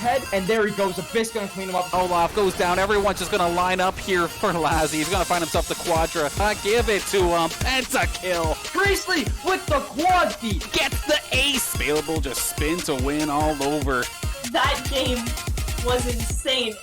head, and there he goes. Abyss gonna clean him up. Olaf goes down. Everyone's just gonna line up here for Lazzy. He's gonna find himself the Quadra. Give it to him. Pentakill. Priestley with the quad feet. Gets the ace. Available, just spin to win all over. That game was insane.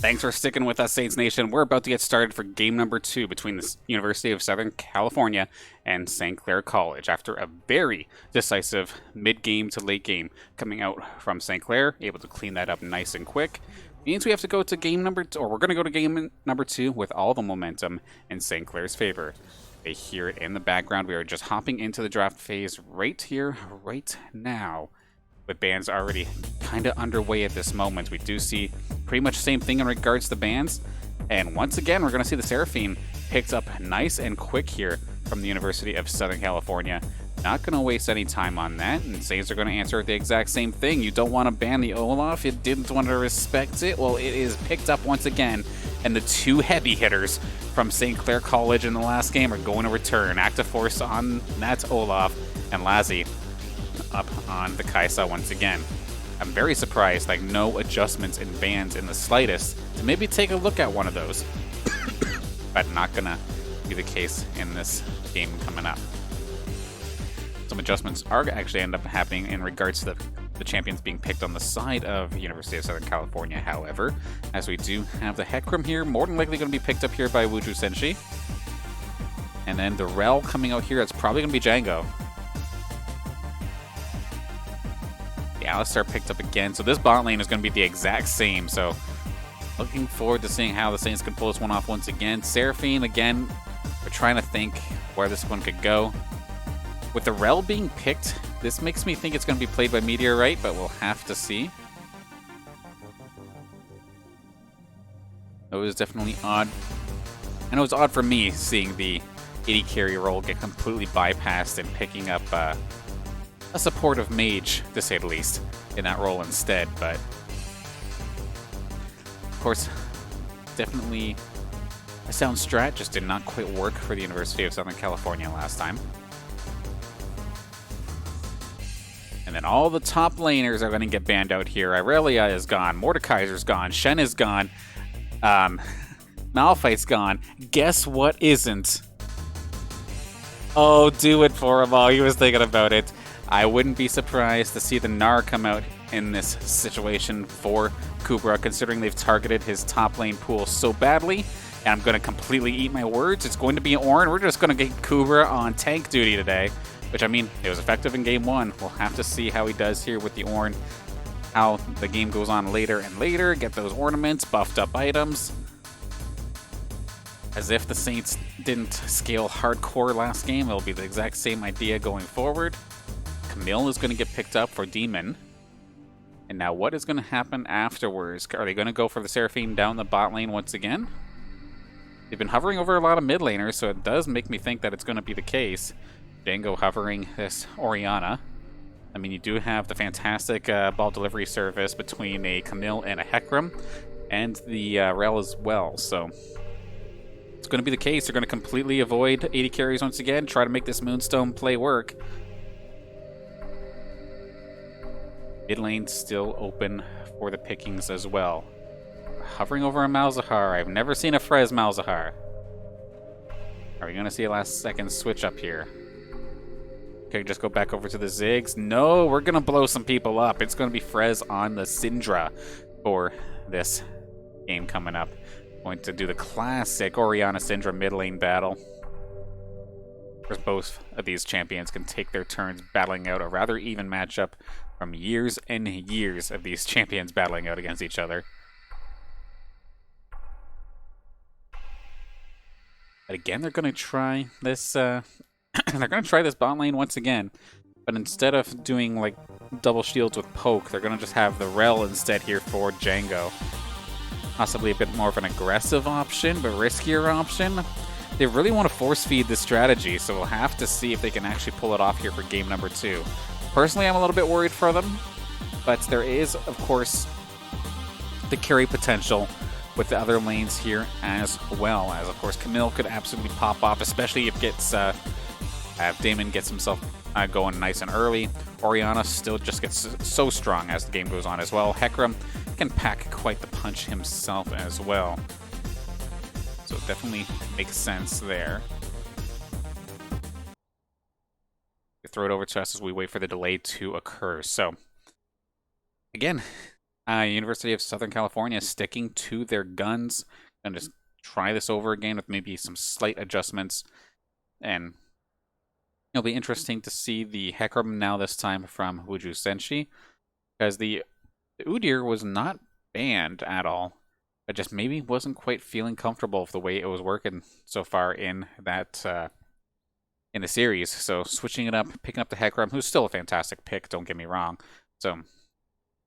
Thanks for sticking with us, Saints Nation. We're about to get started for game number 2 between the University of Southern California and St. Clair College after a very decisive mid-game to late game coming out from St. Clair, able to clean that up nice and quick. Means we have to go to game number 2, or we're going to go to game number 2 with all the momentum in St. Clair's favor. They hear it in the background. We are just hopping into the draft phase right here, right now. With bans already kind of underway at this moment. We do see pretty much the same thing in regards to bans. And once again, we're going to see the Seraphine picked up nice and quick here from the University of Southern California. Not going to waste any time on that. And Saints are going to answer the exact same thing. You don't want to ban the Olaf. It didn't want to respect it. Well, it is picked up once again. And the 2 heavy hitters from St. Clair College in the last game are going to return. Active Force on that Olaf and Lazzy up on the Kaisa once again. I'm very surprised, like no adjustments in bans in the slightest, to maybe take a look at one of those. But not gonna be the case in this game coming up. Some adjustments are actually end up happening in regards to the champions being picked on the side of University of Southern California, however, as we do have the Hecarim here, more than likely going to be picked up here by Wuju Senshi. And then the Rel coming out here, that's probably going to be Django. The Alistar picked up again, so this bot lane is going to be the exact same, so looking forward to seeing how the Saints can pull this one off once again. Seraphine, again, we're trying to think where this one could go. With the Rel being picked, this makes me think it's going to be played by Meteorite, but we'll have to see. It was definitely odd. I know it's odd for me seeing the AD carry role get completely bypassed and picking up a supportive mage, to say the least, in that role instead, but of course, definitely a sound strat, just did not quite work for the University of Southern California last time. And then all the top laners are going to get banned out here. Irelia is gone, Mordekaiser's gone, Shen is gone, Malphite's gone. Guess what isn't? Oh, do it for him. Oh, he was thinking about it. I wouldn't be surprised to see the Gnar come out in this situation for Kubra, considering they've targeted his top lane pool so badly. And I'm going to completely eat my words. It's going to be Ornn. We're just going to get Kubra on tank duty today, which, I mean, it was effective in game 1. We'll have to see how he does here with the Ornn, how the game goes on later and later. Get those ornaments, buffed up items. As if the Saints didn't scale hardcore last game, it'll be the exact same idea going forward. Camille is going to get picked up for Demon. And now what is going to happen afterwards? Are they going to go for the Seraphine down the bot lane once again? They've been hovering over a lot of mid laners, so it does make me think that it's going to be the case. Django hovering this Orianna. I mean, you do have the fantastic ball delivery service between a Camille and a Hecarim, and the Rel as well, so it's going to be the case. They're going to completely avoid 80 carries once again, try to make this Moonstone play work. Mid lane still open for the pickings as well. Hovering over a Malzahar. I've never seen a Frez Malzahar. Are we going to see a last second switch up here? Okay, just go back over to the Ziggs. No, we're going to blow some people up. It's going to be Frez on the Syndra for this game coming up. Going to do the classic Orianna Syndra mid lane battle. Of course, both of these champions can take their turns battling out a rather even matchup from years and years of these champions battling out against each other. But again, they're going to try this. They're going to try this bot lane once again, but instead of doing like double shields with poke, they're going to just have the Rel instead here for Django. Possibly a bit more of an aggressive option, but riskier option. They really want to force feed this strategy, so we'll have to see if they can actually pull it off here for game number 2. Personally, I'm a little bit worried for them, but there is, of course, the carry potential with the other lanes here as well. As of course, Camille could absolutely pop off, especially if Damon gets himself going nice and early. Orianna still just gets so strong as the game goes on as well. Hecarim can pack quite the punch himself as well. So it definitely makes sense there. Throw it over to us as we wait for the delay to occur. So again, University of Southern California sticking to their guns and just try this over again with maybe some slight adjustments. And it'll be interesting to see the Hecarim now this time from Wuju Senshi, because the Udyr was not banned at all. It just maybe wasn't quite feeling comfortable with the way it was working so far in that in the series. So switching it up, picking up the Hecarim, who's still a fantastic pick, don't get me wrong. So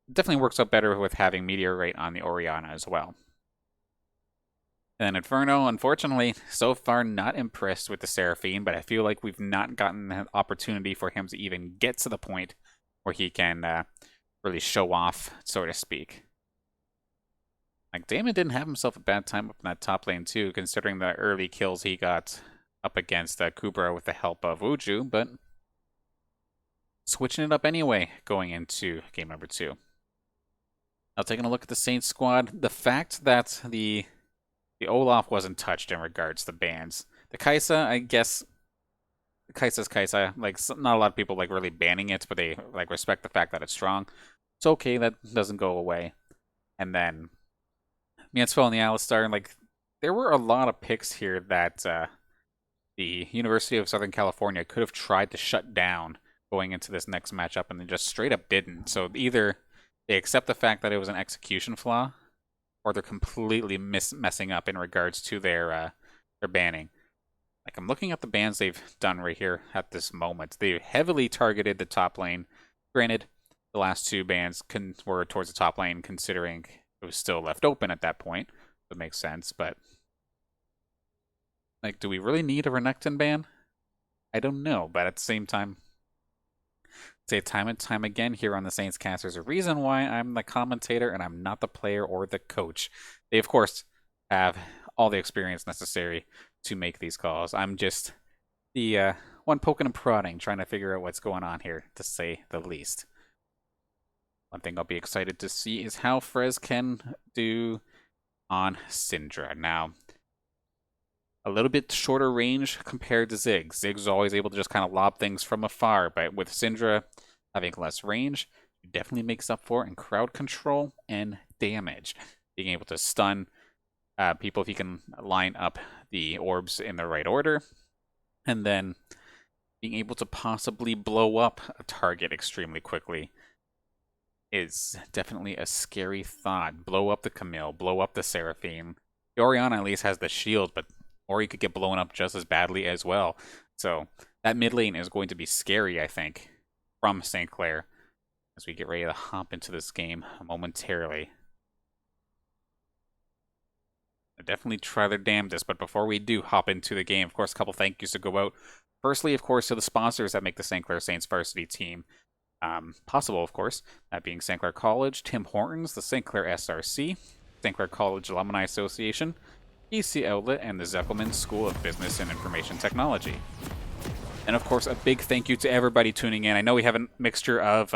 it definitely works out better with having Meteorite on the Orianna as well. And then Inferno, unfortunately, so far not impressed with the Seraphine, but I feel like we've not gotten an opportunity for him to even get to the point where he can really show off, so to speak. Like, Damon didn't have himself a bad time up in that top lane too, considering the early kills he got up against Kubra with the help of Wuju, but switching it up anyway going into game number 2. Now taking a look at the Saints squad, the fact that the Olaf wasn't touched in regards to bans. The Kaisa, I guess, Kaisa's Kaisa, like, not a lot of people like really banning it, but they like respect the fact that it's strong. It's okay, that doesn't go away. And then Miansfell and the Alistar, like, there were a lot of picks here that the University of Southern California could have tried to shut down going into this next matchup, and they just straight up didn't. So either they accept the fact that it was an execution flaw, or they're completely messing up in regards to their banning. Like, I'm looking at the bans they've done right here at this moment. They heavily targeted the top lane. Granted, the last 2 bans were towards the top lane, considering it was still left open at that point. That makes sense, but like, do we really need a Renekton ban? I don't know, but at the same time, say time and time again here on the Saints Cast, there's a reason why I'm the commentator and I'm not the player or the coach. They, of course, have all the experience necessary to make these calls. I'm just the one poking and prodding, trying to figure out what's going on here, to say the least. One thing I'll be excited to see is how Frez can do on Syndra. Now, a little bit shorter range compared to Ziggs. Ziggs is always able to just kind of lob things from afar, but with Syndra having less range, it definitely makes up for it in crowd control and damage. Being able to stun people if you can line up the orbs in the right order, and then being able to possibly blow up a target extremely quickly is definitely a scary thought. Blow up the Camille, blow up the Seraphine. The Orianna at least has the shield, but Ori could get blown up just as badly as well. So that mid lane is going to be scary, I think, from St. Clair as we get ready to hop into this game momentarily. Definitely try their damnedest, but before we do hop into the game, of course, a couple thank yous to go out. Firstly, of course, to the sponsors that make the St. Clair Saints varsity team possible, of course, that being St. Clair College, Tim Hortons, the St. Clair SRC, St. Clair College Alumni Association, EC Outlet, and the Zeckelman School of Business and Information Technology. And of course, a big thank you to everybody tuning in. I know we have a mixture of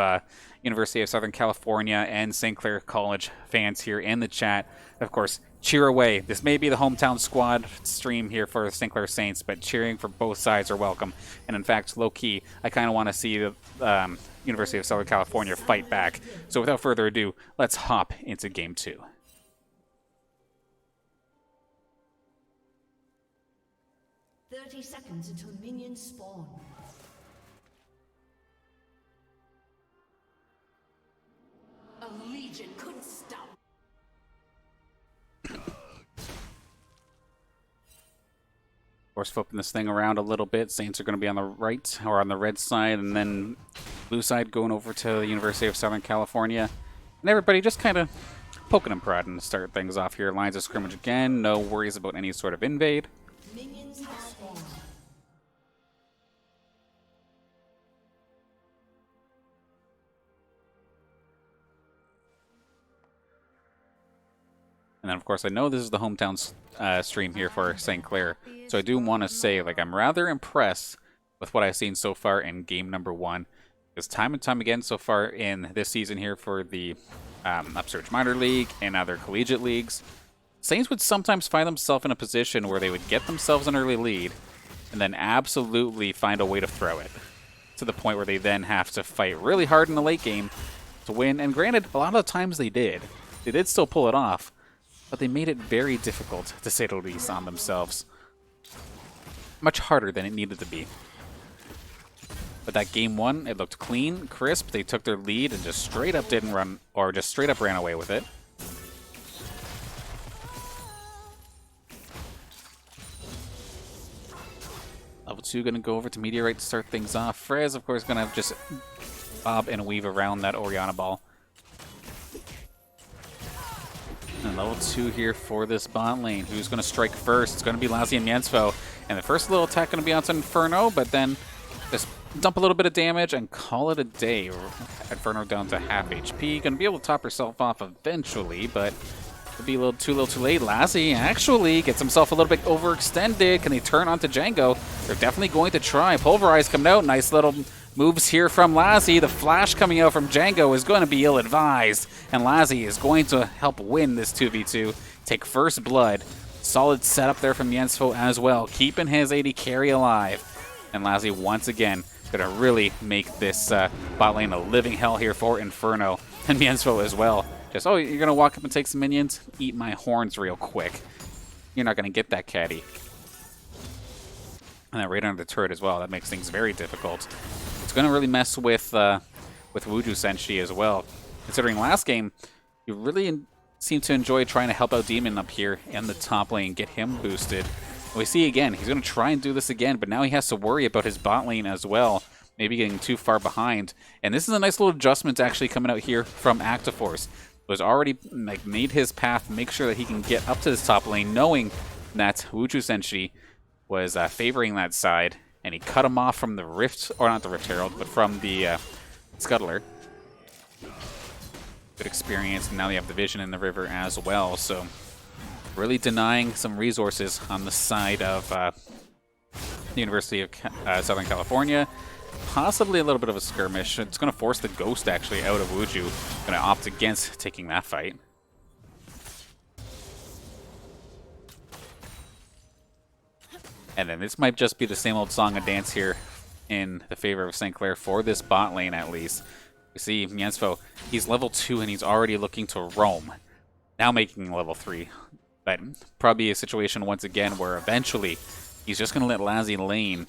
University of Southern California and St. Clair College fans here in the chat. Of course, cheer away. This may be the hometown squad stream here for the St. Clair Saints, but cheering for both sides are welcome. And in fact, low-key, I kind of want to see the University of Southern California fight back. So without further ado, let's hop into Game 2. Seconds until minions spawn. A legion couldn't stop. Of course, flipping this thing around a little bit. Saints are going to be on the right, or on the red side, and then blue side going over to the University of Southern California. And everybody just kind of poking and prodding to start things off here. Lines of scrimmage again. No worries about any sort of invade. Minions have spawned. And And then, of course, I know this is the hometown stream here for St. Clair, so I do want to say, like, I'm rather impressed with what I've seen so far in game number 1. Because time and time again so far in this season here for the Upsurge Minor League and other collegiate leagues, Saints would sometimes find themselves in a position where they would get themselves an early lead and then absolutely find a way to throw it, to the point where they then have to fight really hard in the late game to win. And granted, a lot of the times they did. They did still pull it off, but they made it very difficult, to say the least, on themselves. Much harder than it needed to be. But that game 1, it looked clean, crisp. They took their lead and just straight up didn't run, or just straight up ran away with it. Level 2 going to go over to Meteorite to start things off. Frez, of course, going to just bob and weave around that Oriana ball. And level 2 here for this bot lane. Who's going to strike first? It's going to be Lassie and Yensfo. And the first little attack going to be onto Inferno, but then just dump a little bit of damage and call it a day. Inferno down to half HP. Going to be able to top herself off eventually, but it'll be a little too late. Lassie actually gets himself a little bit overextended. Can they turn onto Django? They're definitely going to try. Pulverize coming out. Nice little moves here from Lassie. The flash coming out from Django is going to be ill-advised, and Lassie is going to help win this 2v2. Take first blood. Solid setup there from Yensfo as well, keeping his AD carry alive. And Lassie once again going to really make this bot lane a living hell here for Inferno. And Yensfo as well. Just, oh, you're going to walk up and take some minions? Eat my horns real quick. You're not going to get that, caddy. And then right under the turret as well. That makes things very difficult. It's going to really mess with Wuju Senshi as well. Considering last game, you really seem to enjoy trying to help out Demon up here in the top lane, get him boosted. We see again, he's going to try and do this again, but now he has to worry about his bot lane as well. Maybe getting too far behind. And this is a nice little adjustment actually coming out here from Actiforce. Was already made his path, make sure that he can get up to this top lane, knowing that Wuju Senshi was favoring that side, and he cut him off from the Rift, or not the Rift Herald, but from the Scuttler. Good experience, and now they have the Vision in the river as well, so really denying some resources on the side of the University of Southern California. Possibly a little bit of a skirmish. It's going to force the Ghost actually out of Wuju. Going to opt against taking that fight. And then this might just be the same old song and dance here in the favor of St. Clair for this bot lane at least. We see Yensfo, he's level 2 and he's already looking to roam. Now making level 3. But probably a situation once again where eventually he's just going to let Lassie lane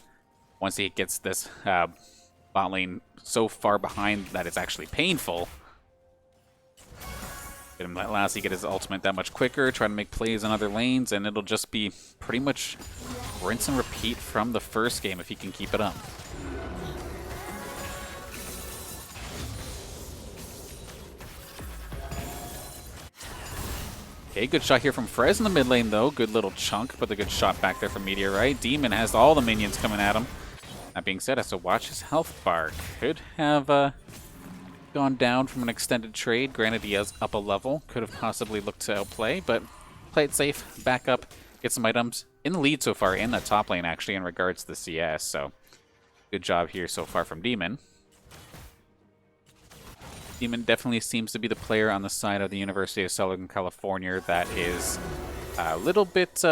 once he gets this bot lane so far behind that it's actually painful. Gonna let Lassie get his ultimate that much quicker, try to make plays in other lanes, and it'll just be pretty much rinse and repeat from the first game if he can keep it up. Okay, good shot here from Frez in the mid lane though. Good little chunk, but a good shot back there from Meteorite. Demon has all the minions coming at him. That being said, has to watch his health bar. Could have gone down from an extended trade. Granted, he is up a level. Could have possibly looked to outplay, but play it safe, back up, get some items. In the lead so far in the top lane, actually, in regards to the CS. So, good job here so far from Demon. Demon definitely seems to be the player on the side of the University of Southern California that is a little bit...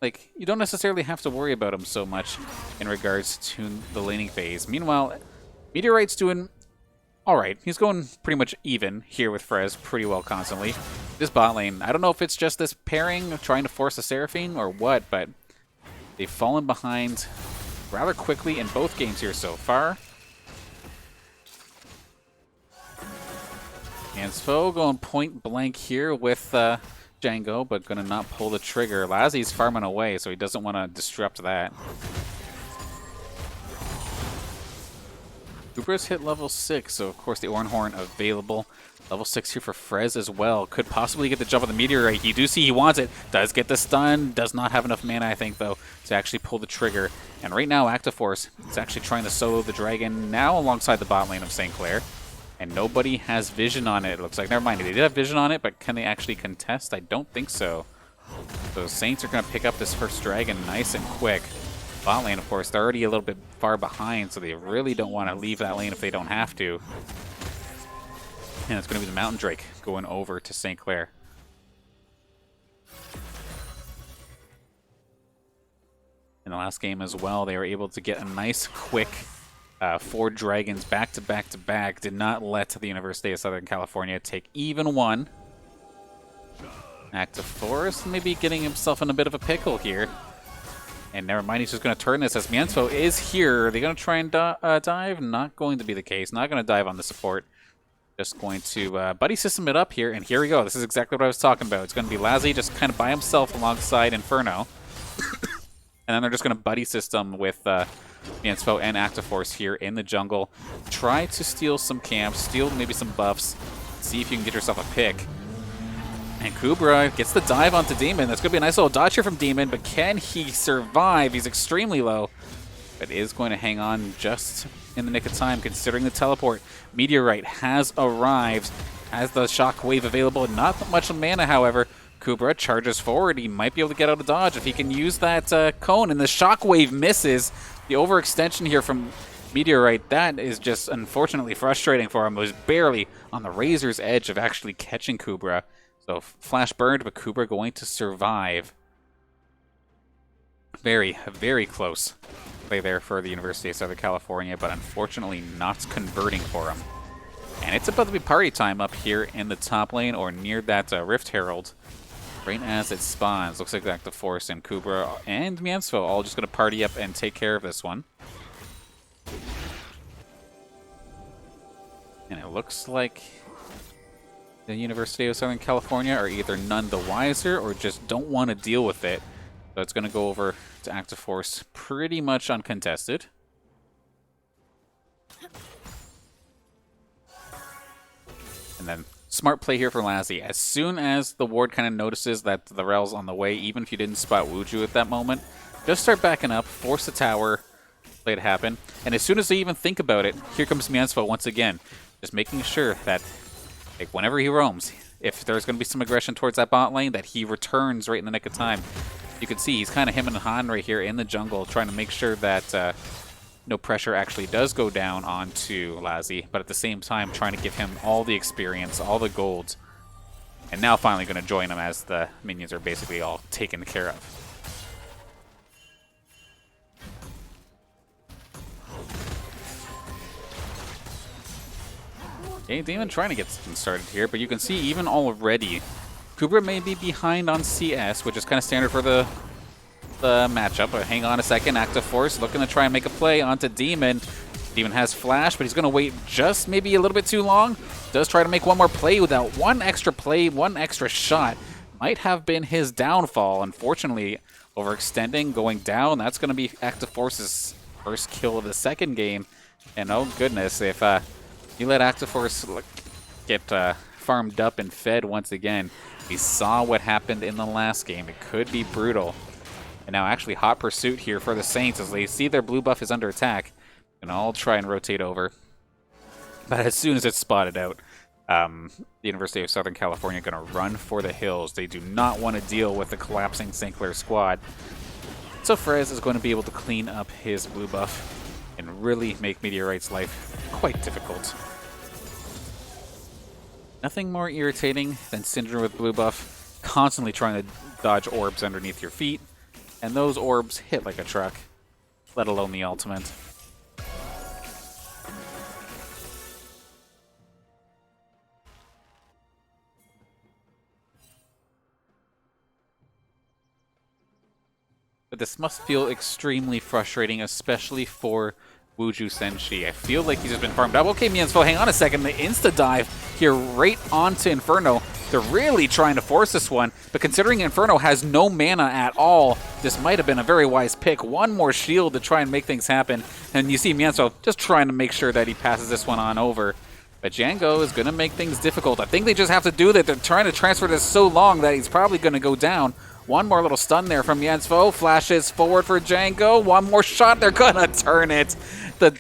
like, you don't necessarily have to worry about him so much in regards to the laning phase. Meanwhile, Meteorite's doing alright. He's going pretty much even here with Frez pretty well constantly. This bot lane, I don't know if it's just this pairing of trying to force a Seraphine or what, but they've fallen behind rather quickly in both games here so far. Yensfo going point blank here with Django, but going to not pull the trigger. Lassie's farming away, so he doesn't want to disrupt that. Cooper's hit level 6, so of course the Ornhorn available. Level 6 here for Frez as well. Could possibly get the jump on the Meteorite. You do see he wants it. Does get the stun. Does not have enough mana, I think, though, to actually pull the trigger. And right now, Actiforce is actually trying to solo the dragon now alongside the bot lane of St. Clair. And nobody has vision on it, it looks like. Never mind, they did have vision on it, but can they actually contest? I don't think so. So Saints are going to pick up this first dragon nice and quick. Bot lane, of course, they're already a little bit far behind, so they really don't want to leave that lane if they don't have to. And it's going to be the Mountain Drake going over to St. Clair. In the last game as well, they were able to get a nice quick 4 dragons back to back to back. Did not let the University of Southern California take even one. Active Forest maybe getting himself in a bit of a pickle here. And never mind, he's just going to turn this as Mienfo is here. Are they going to try and dive? Not going to be the case. Not going to dive on the support. Just going to buddy system it up here. And here we go. This is exactly what I was talking about. It's going to be Lazzy just kind of by himself alongside Inferno. And then they're just going to buddy system with Mienfo and Active Force here in the jungle. Try to steal some camps, steal maybe some buffs. See if you can get yourself a pick. And Kubra gets the dive onto Demon. That's going to be a nice little dodge here from Demon, but can he survive? He's extremely low, but is going to hang on just in the nick of time considering the teleport. Meteorite has arrived, has the shockwave available. Not much mana, however. Kubra charges forward. He might be able to get out of dodge if he can use that cone, and the shockwave misses. The overextension here from Meteorite, that is just unfortunately frustrating for him. It was barely on the razor's edge of actually catching Kubra. So flash burned, but Kubra going to survive. Very, very close play there for the University of Southern California, but unfortunately not converting for him. And it's about to be party time up here in the top lane or near that Rift Herald. Right as it spawns, looks like Active Force and Kubra and Mienfo all just going to party up and take care of this one. And it looks like the University of Southern California are either none the wiser or just don't want to deal with it. So it's going to go over to Active Force pretty much uncontested. And then smart play here for Lazzy. As soon as the ward kind of notices that the Rel's on the way, even if you didn't spot Wuju at that moment, just start backing up, force the tower, play it happen. And as soon as they even think about it, here comes Mienfo once again. Just making sure that like whenever he roams, if there's going to be some aggression towards that bot lane, that he returns right in the nick of time. You can see he's kind of him and Han right here in the jungle, trying to make sure that no pressure actually does go down onto Lazzy, but at the same time trying to give him all the experience, all the gold, and now finally going to join him as the minions are basically all taken care of. Okay, Demon trying to get something started here, but you can see even already, Kubra may be behind on CS, which is kind of standard for the matchup. But hang on a second, Active Force looking to try and make a play onto Demon. Demon has flash, but he's going to wait just maybe a little bit too long. Does try to make one more play without one extra play, one extra shot. Might have been his downfall. Unfortunately, overextending, going down. That's going to be Active Force's first kill of the second game. And oh goodness, if you let Active Force get farmed up and fed once again, we saw what happened in the last game. It could be brutal. And now actually hot pursuit here for the Saints as they see their blue buff is under attack. And I'll try and rotate over. But as soon as it's spotted out, the University of Southern California going to run for the hills. They do not want to deal with the collapsing St. Clair squad. So Frez is going to be able to clean up his blue buff and really make Meteorite's life quite difficult. Nothing more irritating than Syndra with blue buff, constantly trying to dodge orbs underneath your feet, and those orbs hit like a truck, let alone the ultimate. But this must feel extremely frustrating, especially for Wuju Senshi. I feel like he's just been farmed up. Okay, Mienfo, hang on a second. The insta-dive here right onto Inferno. They're really trying to force this one, but considering Inferno has no mana at all, this might have been a very wise pick. One more shield to try and make things happen. And you see Mienfo just trying to make sure that he passes this one on over. But Django is going to make things difficult. I think they just have to do that. They're trying to transfer this so long that he's probably going to go down. One more little stun there from Mienfo. Flashes forward for Django. One more shot. They're going to turn it. The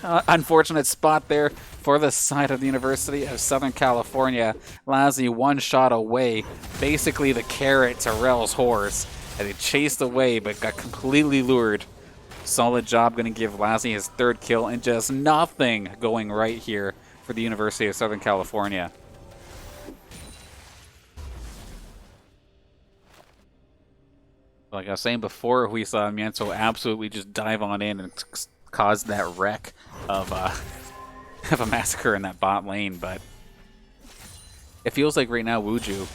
unfortunate spot there for the side of the University of Southern California. Lassie one shot away, basically the carrot to Rel's horse, and he chased away but got completely lured. Solid job, going to give Lassie his 3rd kill, and just nothing going right here for the University of Southern California. Like I was saying before, we saw Mienzo absolutely just dive on in and cause that wreck of a massacre in that bot lane, but it feels like right now Wuju,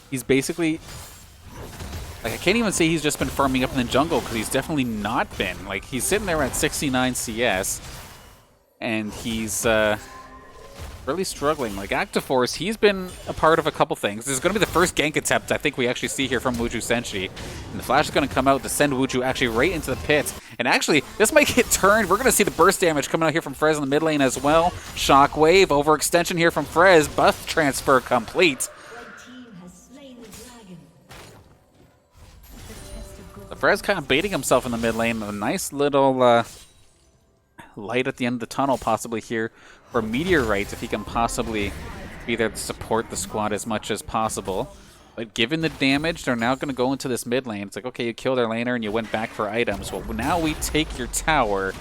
he's basically, like, I can't even say he's just been farming up in the jungle, because he's definitely not been. Like, he's sitting there at 69 CS, and he's really struggling. Like, Active Force, he's been a part of a couple things. This is going to be the first gank attempt I think we actually see here from Wuju Senshi. And the flash is going to come out to send Wuju actually right into the pit. And actually, this might get turned. We're going to see the burst damage coming out here from Frez in the mid lane as well. Shockwave, overextension here from Frez. Buff transfer complete. The Frez kind of baiting himself in the mid lane. A nice little light at the end of the tunnel possibly here for Meteorite, if he can possibly be there to support the squad as much as possible. But given the damage, they're now going to go into this mid lane. It's like, okay, you killed our laner and you went back for items. Well, now we take your tower.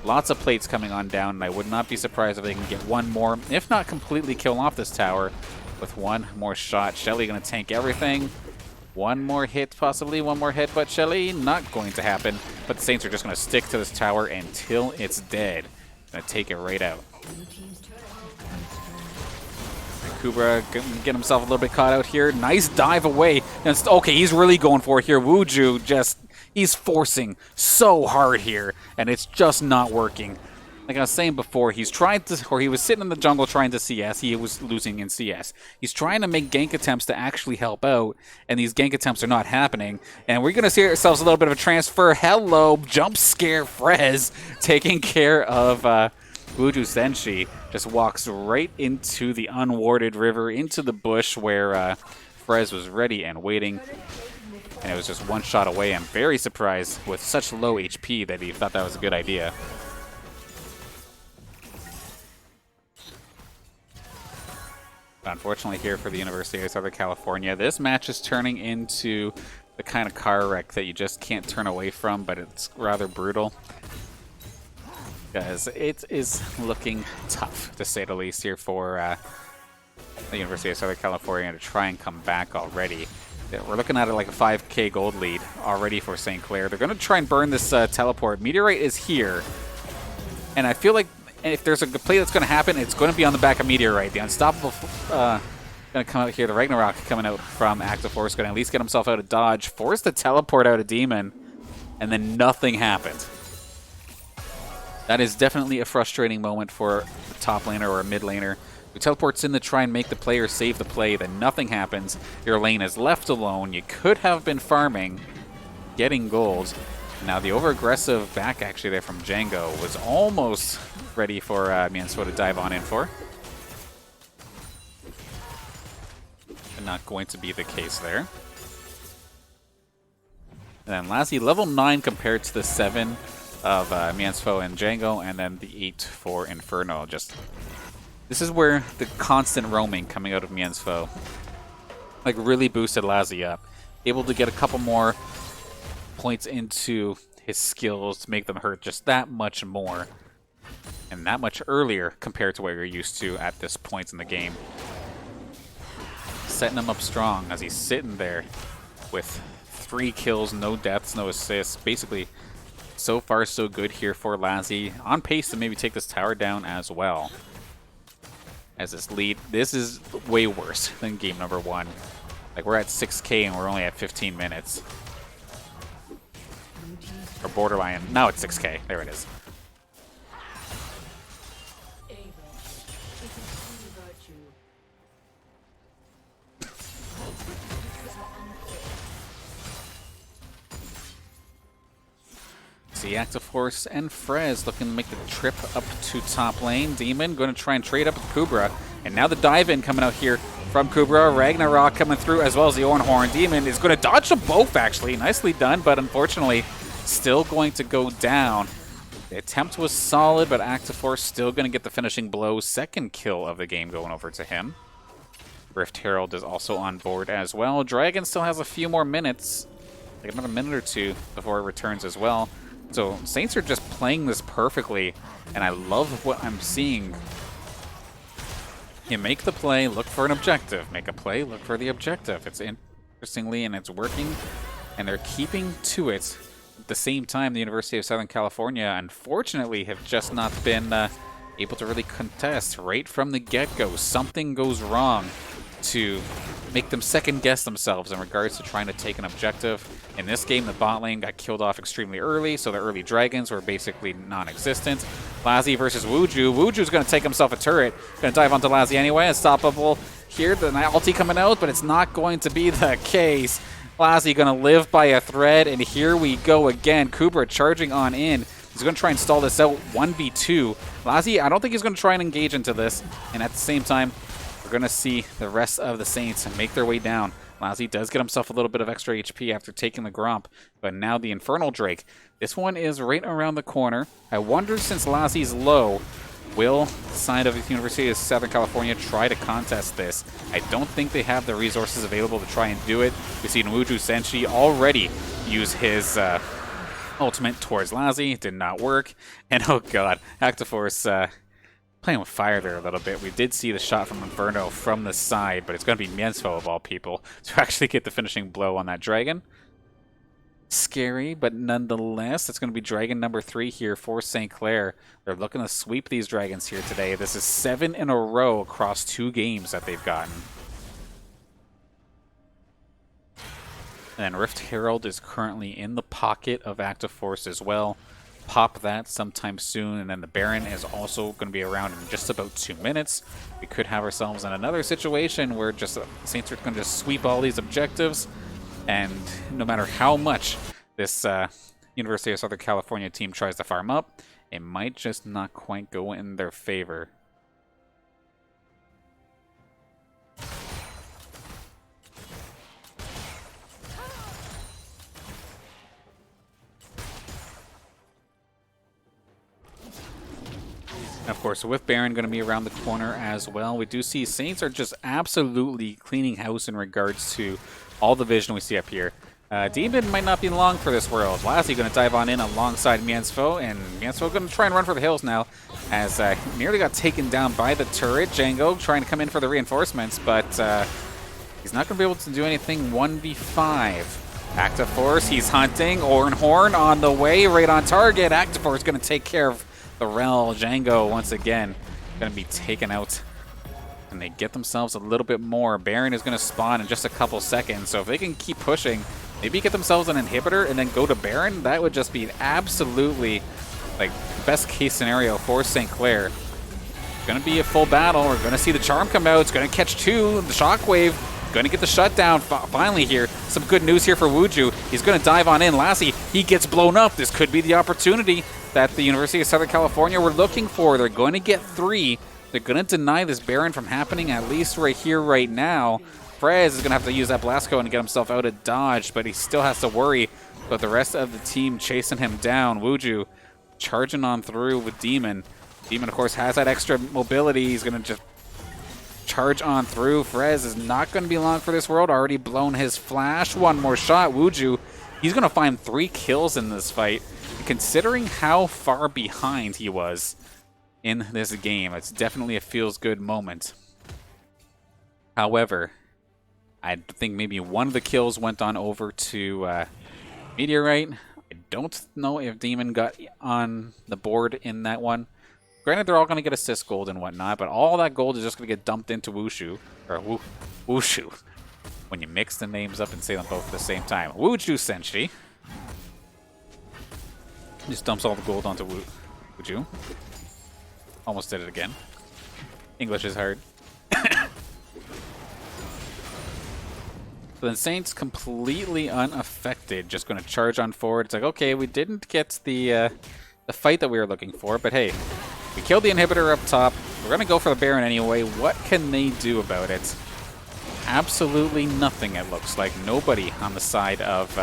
Lots of plates coming on down, and I would not be surprised if they can get one more, if not completely kill off this tower with one more shot. Shelly going to tank everything. One more hit, possibly. One more headbutt, Shelly. Not going to happen. But the Saints are just going to stick to this tower until it's dead. Going to take it right out. Kubra get himself a little bit caught out here. Nice dive away. And okay, he's really going for it here. Wuju just, he's forcing so hard here, and it's just not working. Like I was saying before, he's trying to, or he was sitting in the jungle trying to CS. He was losing in CS. He's trying to make gank attempts to actually help out, and these gank attempts are not happening. And we're going to see ourselves a little bit of a transfer. Hello, jump scare Frez taking care of Wuju Senshi. Just walks right into the unwarded river, into the bush where Frez was ready and waiting. And it was just one shot away. I'm very surprised with such low HP that he thought that was a good idea. Unfortunately here for the University of Southern California, this match is turning into the kind of car wreck that you just can't turn away from, but it's rather brutal. Because it is looking tough, to say the least, here for the University of Southern California to try and come back already. We're looking at it like a 5k gold lead already for St. Clair. They're going to try and burn this teleport. Meteorite is here, and I feel like if there's a play that's going to happen, it's going to be on the back of Meteorite. The Unstoppable going to come out here. The Ragnarok coming out from Active Force, going to at least get himself out of dodge, force the teleport out of Demon, and then nothing happened. That is definitely a frustrating moment for a top laner or a mid laner who teleports in to try and make the player save the play, then nothing happens. Your lane is left alone. You could have been farming, getting gold. Now the over-aggressive back actually there from Django was almost ready for Mienzo to dive on in for. But not going to be the case there. And then lastly, level 9 compared to the 7 of Mienzo and Django, and then the 8 for Inferno. Just this is where the constant roaming coming out of Mienzo like really boosted Lassie up. Able to get a couple more points into his skills to make them hurt just that much more and that much earlier compared to what you're used to at this point in the game. Setting him up strong as he's sitting there with 3 kills, no deaths, no assists. Basically, so far so good here for Lassie. On pace to maybe take this tower down as well. As this lead, this is way worse than game number 1. Like, we're at 6k and we're only at 15 minutes. Or borderline. Now it's 6k. There it is. See, Active Force and Frez looking to make the trip up to top lane. Demon going to try and trade up with Kubra. And now the dive-in coming out here from Kubra. Ragnarok coming through as well as the Ornhorn. Demon is going to dodge them both, actually. Nicely done, but unfortunately still going to go down. The attempt was solid, but Active Force still going to get the finishing blow. Second kill of the game going over to him. Rift Herald is also on board as well. Dragon still has a few more minutes, like another minute or two before it returns as well. So Saints are just playing this perfectly, and I love what I'm seeing. You make the play, look for an objective. Make a play, look for the objective. It's interestingly, and it's working, and they're keeping to it. At the same time, the University of Southern California, unfortunately, have just not been able to really contest right from the get-go. Something goes wrong to make them second-guess themselves in regards to trying to take an objective. In this game, the bot lane got killed off extremely early, so the early dragons were basically non-existent. Lazy versus Wuju. Wuju's going to take himself a turret. Going to dive onto Lazy anyway. Unstoppable here. The ulti coming out, but it's not going to be the case. Lazy going to live by a thread, and here we go again. Kubra charging on in. He's going to try and stall this out 1v2. Lazy, I don't think he's going to try and engage into this, and at the same time, we're going to see the rest of the Saints make their way down. Lazy does get himself a little bit of extra HP after taking the Gromp, but now the Infernal Drake. This one is right around the corner. I wonder, since Lazy's low, will the side of the University of Southern California try to contest this? I don't think they have the resources available to try and do it. We've seen Wuju Senshi already use his ultimate towards Lazy. It did not work. And oh god, Active Force playing with fire there a little bit. We did see the shot from Inferno from the side, but it's going to be Miensfo of all people to actually get the finishing blow on that dragon. Scary, but nonetheless, it's going to be dragon number 3 here for St. Clair. They're looking to sweep these dragons here today. This is 7 in a row across 2 games that they've gotten. And then Rift Herald is currently in the pocket of Active Force as well. Pop that sometime soon, and then the Baron is also going to be around in just about 2 minutes. We could have ourselves in another situation where just Saints are going to just sweep all these objectives, and no matter how much this University of Southern California team tries to farm up, it might just not quite go in their favor. Of course, with Baron going to be around the corner as well, we do see Saints are just absolutely cleaning house in regards to all the vision we see up here. Demon might not be long for this world. Lassie going to dive on in alongside Miensfo, and Miensfo going to try and run for the hills now, as nearly got taken down by the turret. Django trying to come in for the reinforcements, but he's not going to be able to do anything 1v5. Active Force, he's hunting. Horn on the way, right on target. Active Force going to take care of the Rel. Django once again going to be taken out, and they get themselves a little bit more. Baron is going to spawn in just a couple seconds, so if they can keep pushing, maybe get themselves an inhibitor and then go to Baron, that would just be absolutely like best case scenario for St. Clair. It's going to be a full battle. We're going to see the charm come out. It's going to catch 2. The shockwave going to get the shutdown finally here. Some good news here for Wuju. He's going to dive on in. Lassie, he gets blown up. This could be the opportunity that the University of Southern California were looking for. They're going to get 3. They're going to deny this Baron from happening, at least right here, right now. Frez is going to have to use that Blast Cone to get himself out of dodge, but he still has to worry about the rest of the team chasing him down. Wuju charging on through with Demon. Demon, of course, has that extra mobility. He's going to just charge on through. Frez is not going to be long for this world. Already blown his flash. One more shot. Wuju, he's going to find 3 kills in this fight. And considering how far behind he was in this game, it's definitely a feels-good moment. However, I think maybe one of the kills went on over to Meteorite. I don't know if Demon got on the board in that one. Granted, they're all going to get assist gold and whatnot, but all that gold is just going to get dumped into Wushu. Or Wushu. When you mix the names up and say them both at the same time. Wuju Senshi. Just dumps all the gold onto Wuju. Almost did it again. English is hard. So then Saints completely unaffected, just going to charge on forward. It's like, okay, we didn't get the fight that we were looking for, but hey, we killed the inhibitor up top. We're going to go for the Baron anyway. What can they do about it? Absolutely nothing, it looks like. Nobody on the side of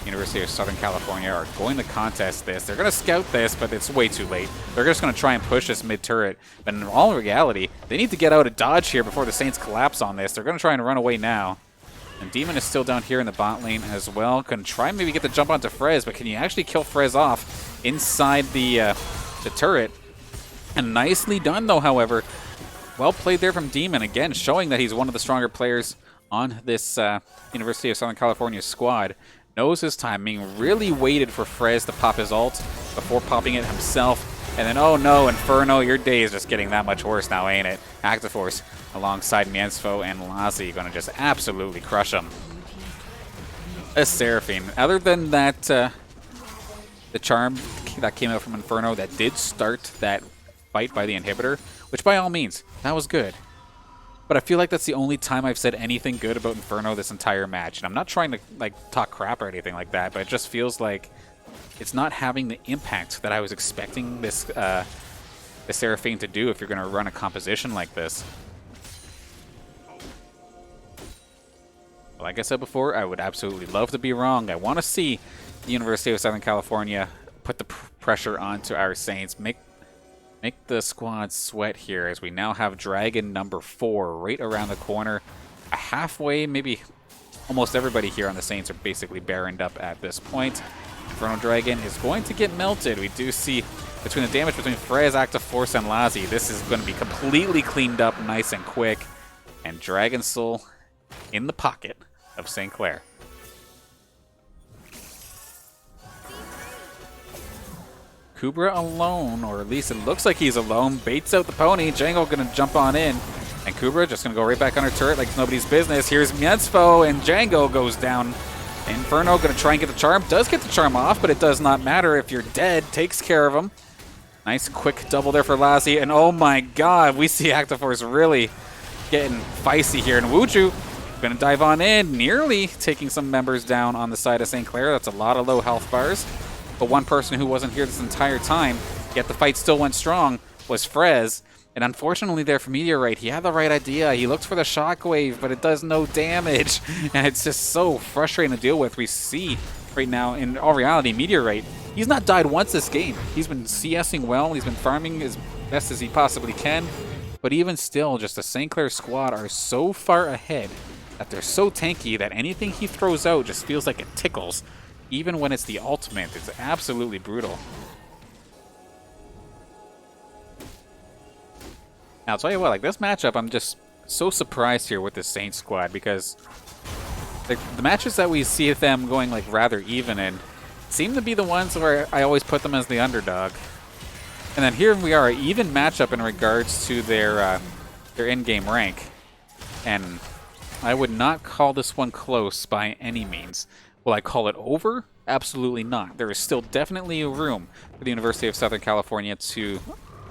University of Southern California are going to contest this. They're going to scout this, but it's way too late. They're just going to try and push this mid-turret. But in all reality, they need to get out of dodge here before the Saints collapse on this. They're going to try and run away now. And Demon is still down here in the bot lane as well. Going to try and maybe get the jump onto Frez, but can you actually kill Frez off inside the turret? And nicely done, though, however. Well played there from Demon, again, showing that he's one of the stronger players on this University of Southern California squad. Knows his timing, really waited for Frez to pop his ult before popping it himself. And then, oh no, Inferno, your day is just getting that much worse now, ain't it? Actiforce alongside Miensfo and Lassie going to just absolutely crush him. A Seraphine. Other than that, the charm that came out from Inferno that did start that fight by the inhibitor, which by all means, that was good. But I feel like that's the only time I've said anything good about Inferno this entire match. And I'm not trying to like talk crap or anything like that, but it just feels like it's not having the impact that I was expecting this the Seraphine to do if you're going to run a composition like this. Like I said before, I would absolutely love to be wrong. I want to see the University of Southern California put the pressure onto our Saints, make the squad sweat here as we now have Dragon number 4 right around the corner. Halfway, maybe almost everybody here on the Saints are basically baroned up at this point. Inferno Dragon is going to get melted. We do see between the damage between Frez, Actiforce, and Lassie, this is going to be completely cleaned up nice and quick. And Dragon Soul in the pocket of St. Clair. Kubra alone, or at least it looks like he's alone, baits out the pony. Django going to jump on in, and Kubra just going to go right back on her turret like it's nobody's business. Here's Miensfo, and Django goes down. Inferno going to try and get the charm. Does get the charm off, but it does not matter if you're dead. Takes care of him. Nice quick double there for Lassie, and oh my god, we see Actiforce really getting feisty here. And Wuju going to dive on in, nearly taking some members down on the side of St. Clair. That's a lot of low health bars. But one person who wasn't here this entire time, yet the fight still went strong, was Frez. And unfortunately there for Meteorite, he had the right idea. He looked for the shockwave, but it does no damage. And it's just so frustrating to deal with. We see right now, in all reality, Meteorite, he's not died once this game. He's been CSing well. He's been farming as best as he possibly can. But even still, just the St. Clair squad are so far ahead that they're so tanky that anything he throws out just feels like it tickles. Even when it's the ultimate, it's absolutely brutal. Now, I'll tell you what, like this matchup, I'm just so surprised here with this Saints squad because the matches that we see them going like rather even in seem to be the ones where I always put them as the underdog. And then here we are, even matchup in regards to their in-game rank. And I would not call this one close by any means. Will I call it over? Absolutely not. There is still definitely room for the University of Southern California to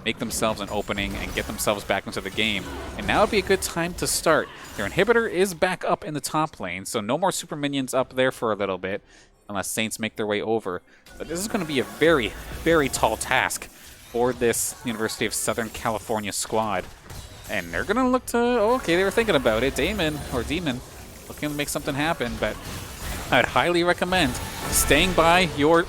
make themselves an opening and get themselves back into the game. And now would be a good time to start. Their inhibitor is back up in the top lane, so no more super minions up there for a little bit, unless Saints make their way over. But this is going to be a very, very tall task for this University of Southern California squad. And they're going to look to, oh, okay, they were thinking about it. Demon looking to make something happen, but I'd highly recommend staying by your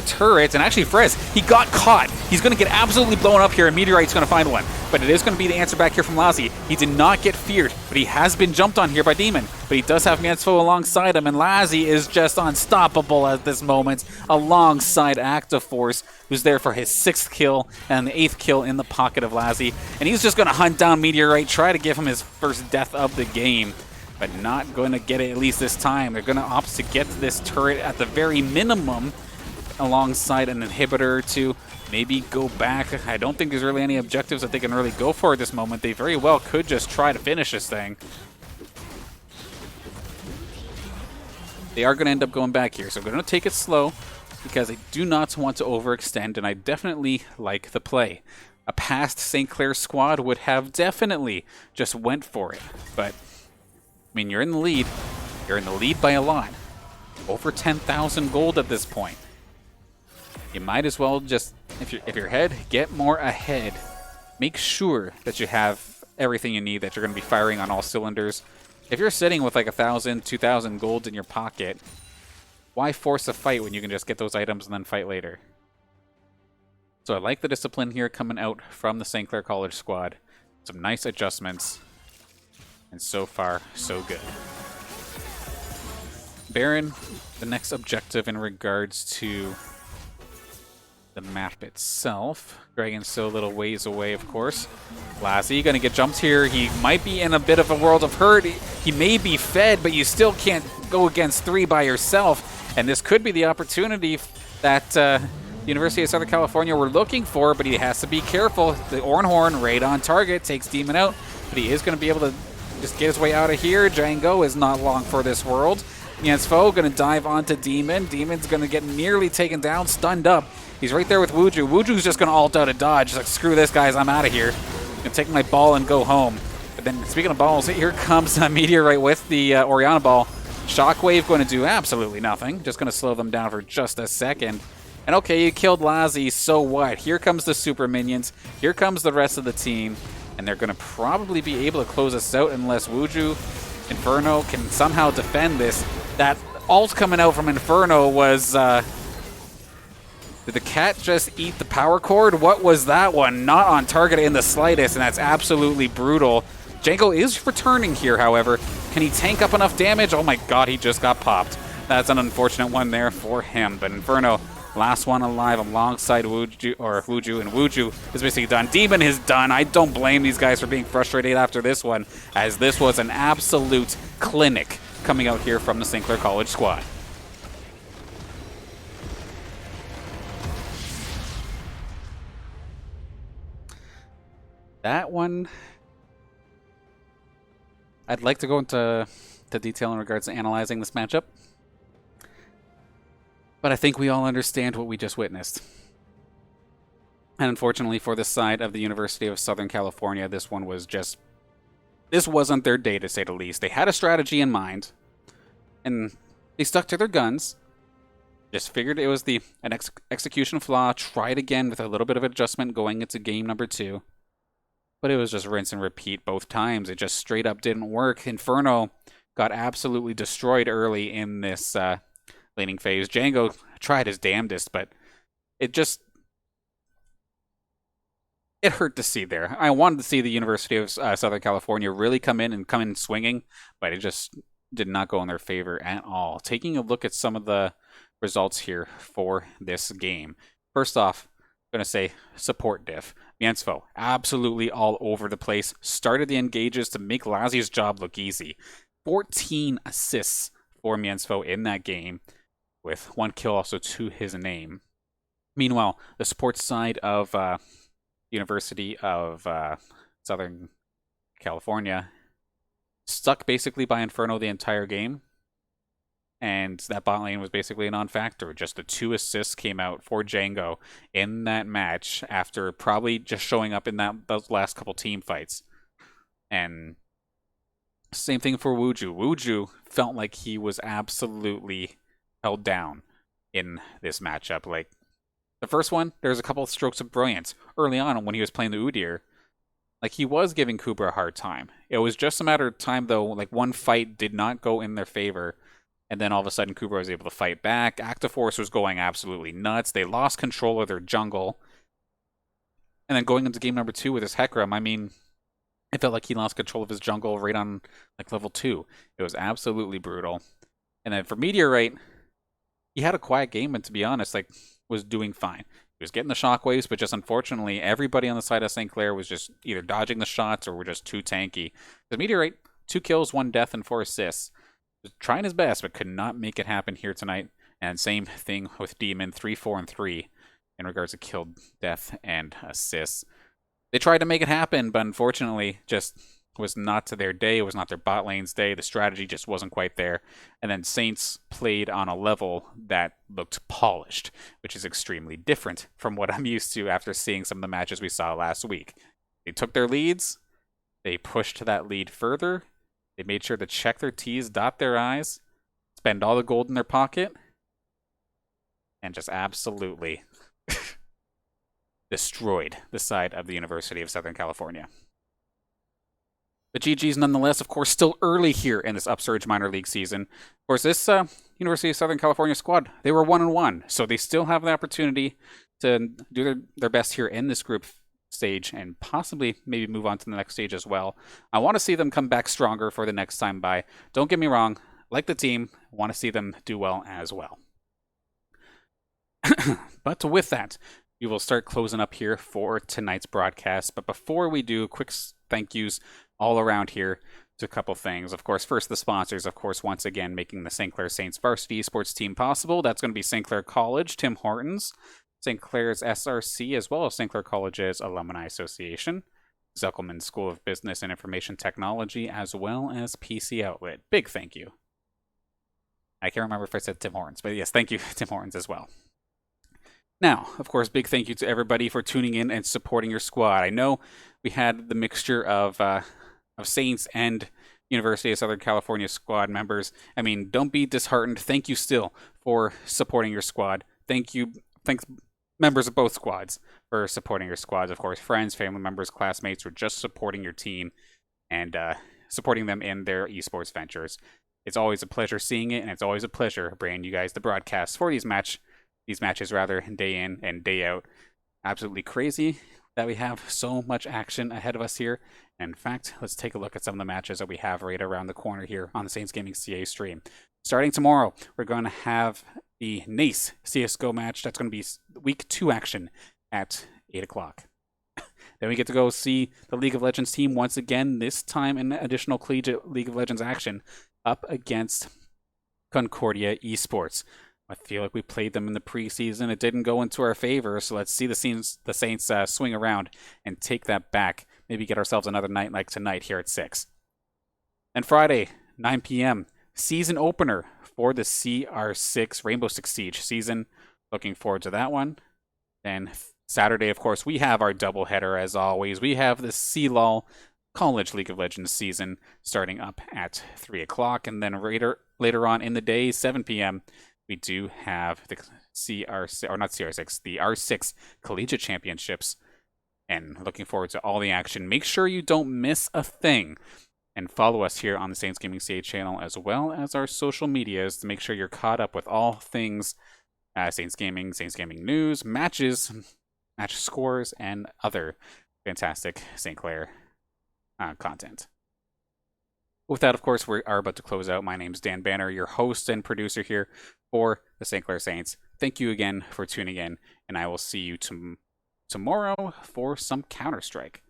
turret. And actually, Frez, he got caught. He's going to get absolutely blown up here, and Meteorite's going to find one. But it is going to be the answer back here from Lassie. He did not get feared, but he has been jumped on here by Demon. But he does have Miensfo alongside him, and Lassie is just unstoppable at this moment, alongside Actiforce, who's there for his 6th kill and the 8th kill in the pocket of Lassie. And he's just going to hunt down Meteorite, try to give him his first death of the game. But not going to get it at least this time. They're going to opt to get this turret at the very minimum alongside an inhibitor to maybe go back. I don't think there's really any objectives that they can really go for at this moment. They very well could just try to finish this thing. They are going to end up going back here, so I'm going to take it slow because I do not want to overextend, and I definitely like the play. A past St. Clair squad would have definitely just went for it, but I mean, you're in the lead. You're in the lead by a lot. Over 10,000 gold at this point. You might as well just, if you're ahead, get more ahead. Make sure that you have everything you need, that you're going to be firing on all cylinders. If you're sitting with like 1,000, 2,000 gold in your pocket, Why force a fight when you can just get those items and then fight later? So I like the discipline here coming out from the St. Clair College squad. Some nice adjustments. And so far, so good. Baron, the next objective in regards to the map itself. Dragon's still a little ways away, of course. Lassie gonna get jumped here. He might be in a bit of a world of hurt. He may be fed, but you still can't go against 3 by yourself. And this could be the opportunity that University of Southern California were looking for, but he has to be careful. The Ornhorn right on target takes Demon out, but he is going to be able to just get his way out of here. Django is not long for this world. Yansfo going to dive onto Demon. Demon's going to get nearly taken down, stunned up. He's right there with Wuju. Wuju's just going to ult out a dodge. He's like, screw this, guys. I'm out of here. I'm going to take my ball and go home. But then, speaking of balls, here comes a Meteorite with the Oriana ball. Shockwave going to do absolutely nothing. Just going to slow them down for just a second. And okay, you killed Lazzy, so what? Here comes the super minions. Here comes the rest of the team. And they're going to probably be able to close us out unless Wuju Inferno can somehow defend this. That ult coming out from Inferno was... did the cat just eat the power cord? What was that one? Not on target in the slightest, and that's absolutely brutal. Django is returning here, however. Can he tank up enough damage? Oh my god, he just got popped. That's an unfortunate one there for him. But Inferno, last one alive alongside Wuju, and Wuju is basically done. Demon is done. I don't blame these guys for being frustrated after this one, as this was an absolute clinic coming out here from the St. Clair College squad. That one, I'd like to go into detail in regards to analyzing this matchup, but I think we all understand what we just witnessed. And unfortunately for this side of the University of Southern California, this one was just... this wasn't their day, to say the least. They had a strategy in mind, and they stuck to their guns. Just figured it was an execution flaw, tried again with a little bit of adjustment going into game number 2. But it was just rinse and repeat both times. It just straight up didn't work. Inferno got absolutely destroyed early in this laning phase. Django tried his damnedest, but it hurt to see there. I wanted to see the University of Southern California really come in swinging, but it just did not go in their favor at all. Taking a look at some of the results here for this game. First off, I'm going to say support diff. Yansfo, absolutely all over the place. Started the engages to make Lazzy's job look easy. 14 assists for Yansfo in that game, with 1 kill also to his name. Meanwhile, the support side of University of Southern California stuck basically by Inferno the entire game. And that bot lane was basically a non-factor. Just the 2 assists came out for Django in that match after probably just showing up in those last couple team fights. And same thing for Wuju. Wuju felt like he was absolutely held down in this matchup. Like, the first one, there was a couple of strokes of brilliance early on when he was playing the Udyr. Like, he was giving Kubra a hard time. It was just a matter of time, though. Like, one fight did not go in their favor. And then all of a sudden, Kubra was able to fight back. Actiforce was going absolutely nuts. They lost control of their jungle. And then going into game number 2 with his Hecarim, I mean, it felt like he lost control of his jungle right on like level 2. It was absolutely brutal. And then for Meteorite, he had a quiet game, but to be honest, like, was doing fine. He was getting the shockwaves, but just unfortunately, everybody on the side of St. Clair was just either dodging the shots or were just too tanky. The Meteorite, 2 kills, 1 death, and 4 assists. Trying his best, but could not make it happen here tonight. And same thing with Demon, 3, 4, and 3 in regards to kill, death, and assists. They tried to make it happen, but unfortunately just was not to their day. It was not their bot lane's day. The strategy just wasn't quite there. And then Saints played on a level that looked polished, which is extremely different from what I'm used to after seeing some of the matches we saw last week. They took their leads. They pushed that lead further. They made sure to check their T's, dot their I's, spend all the gold in their pocket, and just absolutely destroyed the side of the University of Southern California. But GG's nonetheless, of course, still early here in this Upsurge minor league season. Of course, this University of Southern California squad, they were 1-1, so they still have the opportunity to do their best here in this group stage and possibly maybe move on to the next stage as well. I want to see them come back stronger for the next time by. Don't get me wrong, like the team, want to see them do well as well. But with that, we will start closing up here for tonight's broadcast. But before we do, quick thank yous all around here to a couple things. Of course, first the sponsors, of course, once again making the St. Clair Saints varsity esports team possible. That's going to be St. Clair College, Tim Hortons, St. Clair's SRC, as well as St. Clair College's Alumni Association, Zuckelman School of Business and Information Technology, as well as PC Outlet. Big thank you. I can't remember if I said Tim Hortons, but yes, thank you, Tim Hortons, as well. Now, of course, big thank you to everybody for tuning in and supporting your squad. I know we had the mixture of Saints and University of Southern California squad members. I mean, don't be disheartened. Thank you still for supporting your squad. Thanks members of both squads for supporting your squads. Of course, friends, family members, classmates, or just supporting your team and supporting them in their esports ventures. It's always a pleasure seeing it, and it's always a pleasure bringing you guys the broadcasts for these matches day in and day out. Absolutely crazy that we have so much action ahead of us here. And in fact, let's take a look at some of the matches that we have right around the corner here on the Saints Gaming CA stream. Starting tomorrow, we're going to have the NACE CSGO match. That's going to be week 2 action at 8 o'clock. Then we get to go see the League of Legends team once again, this time in additional collegiate League of Legends action up against Concordia Esports. I feel like we played them in the preseason. It didn't go into our favor, so let's see the Saints swing around and take that back. Maybe get ourselves another night like tonight here at 6. And Friday, 9 p.m., season opener for the CR6 Rainbow Six Siege season. Looking forward to that one. Then Saturday, of course, we have our doubleheader as always. We have the CLOL College League of Legends season starting up at 3 o'clock. And then later on in the day, 7 p.m., we do have the the R6 Collegiate Championships. And looking forward to all the action. Make sure you don't miss a thing. And follow us here on the Saints Gaming CA channel as well as our social medias to make sure you're caught up with all things Saints Gaming news, matches, match scores, and other fantastic St. Clair content. With that, of course, we are about to close out. My name's Dan Banner, your host and producer here for the St. Clair Saints. Thank you again for tuning in, and I will see you tomorrow for some Counter-Strike.